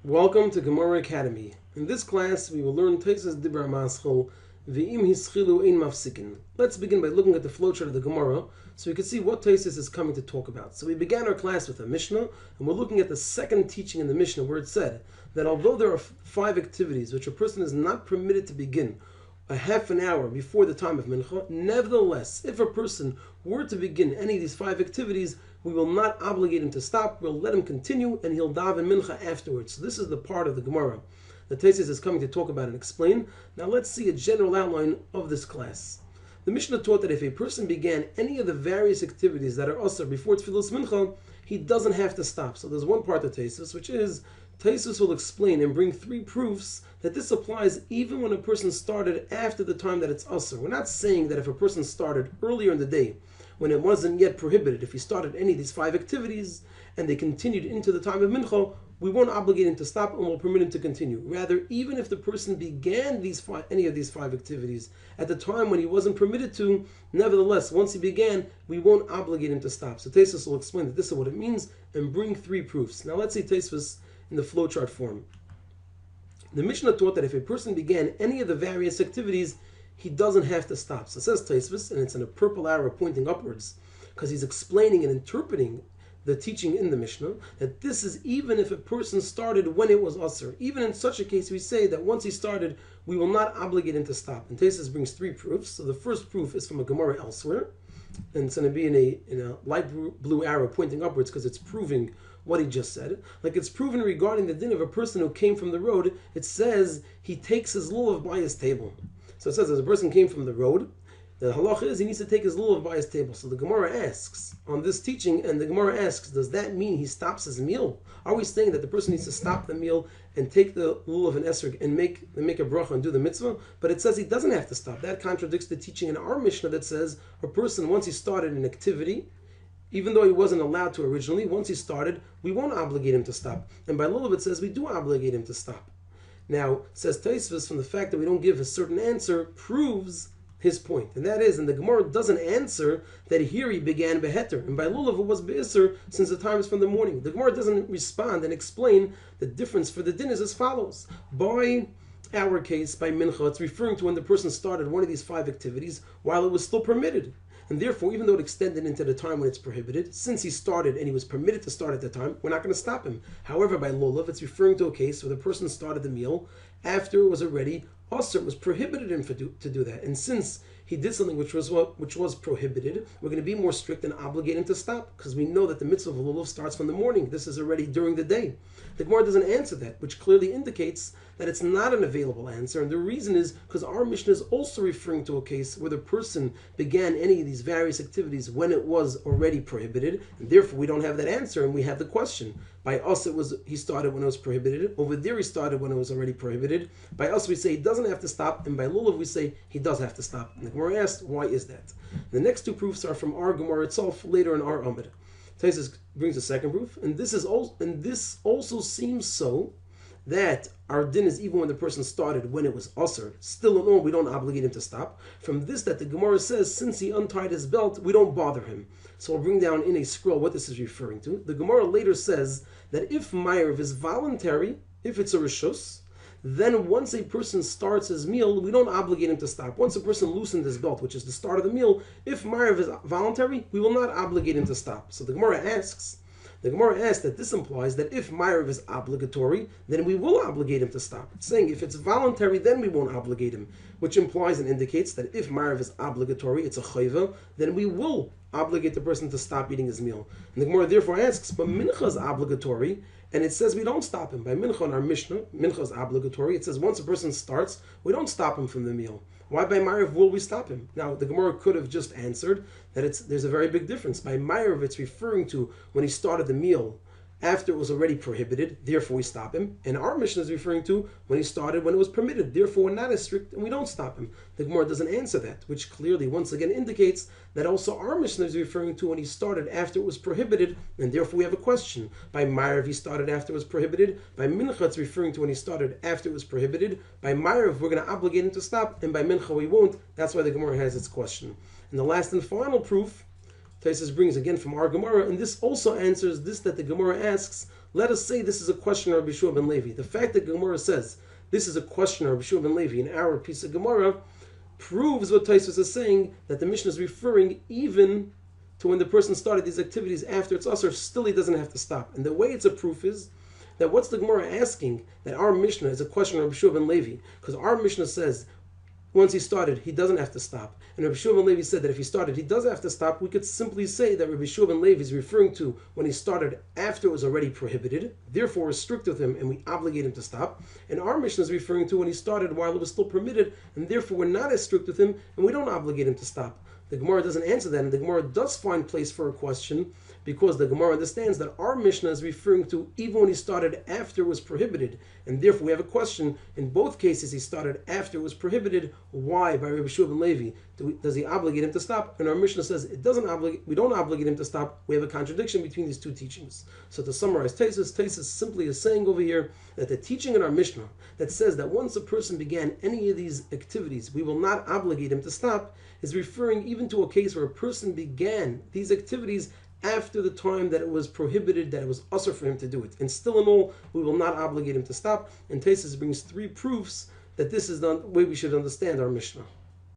Welcome to Gemara Academy. In this class, we will learn Tosfos Dibra Maschil Ve'im Hischilu Ein Mafsikin. Let's begin by looking at the flowchart of the Gemara so we can see what Tosfos is coming to talk about. So we began our class with a Mishnah, and we're looking at the second teaching in the Mishnah where it said that although there are 5 activities which a person is not permitted to begin a half an hour before the time of Mincha, nevertheless, if a person were to begin any of these 5 activities, we will not obligate him to stop. We'll let him continue, and he'll daven Mincha afterwards. So this is the part of the Gemara that Tosfos is coming to talk about and explain. Now let's see a general outline of this class. The Mishnah taught that if a person began any of the various activities that are asur before Tfilas Mincha, he doesn't have to stop. So there's one part of Tosfos, which is Tosfos will explain and bring 3 proofs that this applies even when a person started after the time that it's asur. We're not saying that if a person started earlier in the day, when it wasn't yet prohibited, if he started any of these 5 activities and they continued into the time of Mincha, we won't obligate him to stop and we'll permit him to continue. Rather, even if the person began any of these 5 activities at the time when he wasn't permitted to, nevertheless, once he began, we won't obligate him to stop. So Tosfos will explain that this is what it means and bring 3 proofs. Now let's see Tosfos in the flowchart form. The Mishnah taught that if a person began any of the various activities, he doesn't have to stop. So it says Tosfos, and it's in a purple arrow pointing upwards, because he's explaining and interpreting the teaching in the Mishnah, that this is even if a person started when it was asur. Even in such a case, we say that once he started, we will not obligate him to stop. And Tosfos brings 3 proofs. So the first proof is from a Gemara elsewhere, and it's going to be in a light blue arrow pointing upwards, because it's proving what he just said. Like it's proven regarding the din of a person who came from the road, it says he takes his lulav by his table. So it says as a person came from the road, the halacha is he needs to take his lulav by his table. So the Gemara asks on this teaching, and the Gemara asks, does that mean he stops his meal? Are we saying that the person needs to stop the meal and take the lulav and esrog and make a bracha and do the mitzvah? But it says he doesn't have to stop. That contradicts the teaching in our Mishnah that says a person, once he started an activity, even though he wasn't allowed to originally, once he started, we won't obligate him to stop. And by lulav it says we do obligate him to stop. Now, says Tosfos, from the fact that we don't give a certain answer proves his point. And that is, and the Gemara doesn't answer that here he began beheter. And by lulav it was be'isr since the time is from the morning. The Gemara doesn't respond and explain the difference for the din is as follows. By our case, by mincha, it's referring to when the person started one of these 5 activities while it was still permitted. And therefore, even though it extended into the time when it's prohibited, since he started and he was permitted to start at the time, we're not going to stop him. However, by lulav, it's referring to a case where the person started the meal after it was already asur. It was prohibited him to do that. And since he did something which was prohibited, we're going to be more strict and obligate him to stop, because we know that the mitzvah of lulav starts from the morning. This is already during the day. The Gemara doesn't answer that, which clearly indicates that it's not an available answer. And the reason is because our Mishnah is also referring to a case where the person began any of these various activities when it was already prohibited, and therefore we don't have that answer, and we have the question. By us, he started when it was prohibited. Over there, he started when it was already prohibited. By us, we say he doesn't have to stop, and by lulav, we say he does have to stop. And the Gemara asked, why is that? The next 2 proofs are from our Gemara itself, later in our Amud. Tosfos brings a second proof, and this also seems so that our din is even when the person started when it was asur. Still in all, we don't obligate him to stop. From this, that the Gemara says, since he untied his belt, we don't bother him. So we'll bring down in a scroll what this is referring to. The Gemara later says that if ma'ariv is voluntary, if it's a rishus, then once a person starts his meal, we don't obligate him to stop. Once a person loosened his belt, which is the start of the meal, if ma'ariv is voluntary, we will not obligate him to stop. So the Gemara asks that this implies that if ma'ariv is obligatory, then we will obligate him to stop. It's saying if it's voluntary, then we won't obligate him, which implies and indicates that if ma'ariv is obligatory, it's a chayva, then we will obligate the person to stop eating his meal. And the Gemara therefore asks, but mincha is obligatory, and it says we don't stop him. By mincha in our Mishnah, mincha is obligatory. It says once a person starts, we don't stop him from the meal. Why by ma'ariv will we stop him? Now, the Gemara could have just answered that there's a very big difference. By ma'ariv, it's referring to when he started the meal after it was already prohibited, therefore we stop him. And our Mishnah is referring to when he started when it was permitted, therefore we're not as strict and we don't stop him. The Gemara doesn't answer that, which clearly once again indicates that also our Mishnah is referring to when he started after it was prohibited, and therefore we have a question. By ma'ariv he started after it was prohibited, by mincha it's referring to when he started after it was prohibited, by ma'ariv we're going to obligate him to stop, and by mincha we won't. That's why the Gemara has its question. And the last and final proof Tosfos brings again from our Gemara, and this also answers this that the Gemara asks, Let us say this is a question of Rabbi Shua ben Levi. The fact that Gemara says this is a question of Rabbi Shua ben Levi in our piece of Gemara proves what Tosfos is saying, that the Mishnah is referring even to when the person started these activities after it's usher, still he doesn't have to stop. And the way it's a proof is that what's the Gemara asking that our Mishnah is a question of Rabbi Shua ben Levi? Because our Mishnah says once he started, he doesn't have to stop. And Rabbi Shua ben Levi said that if he started, he does have to stop. We could simply say that Rabbi Shua ben Levi is referring to when he started after it was already prohibited, therefore restrict with him, and we obligate him to stop. And our Mishnah is referring to when he started while it was still permitted, and therefore we're not as strict with him, and we don't obligate him to stop. The Gemara doesn't answer that, and the Gemara does find place for a question, because the Gemara understands that our Mishnah is referring to even when he started after it was prohibited, and therefore we have a question. In both cases, he started after it was prohibited. Why, by Rabbi Shua ben Levi, does he obligate him to stop? And our Mishnah says it doesn't obligate. We don't obligate him to stop. We have a contradiction between these two teachings. So to summarize, Tosfos simply is saying over here that the teaching in our Mishnah that says that once a person began any of these activities, we will not obligate him to stop, is referring even to a case where a person began these activities after the time that it was prohibited, that it was usher for him to do it. And still in all, we will not obligate him to stop. And Tosfos brings 3 proofs that this is the way we should understand our Mishnah.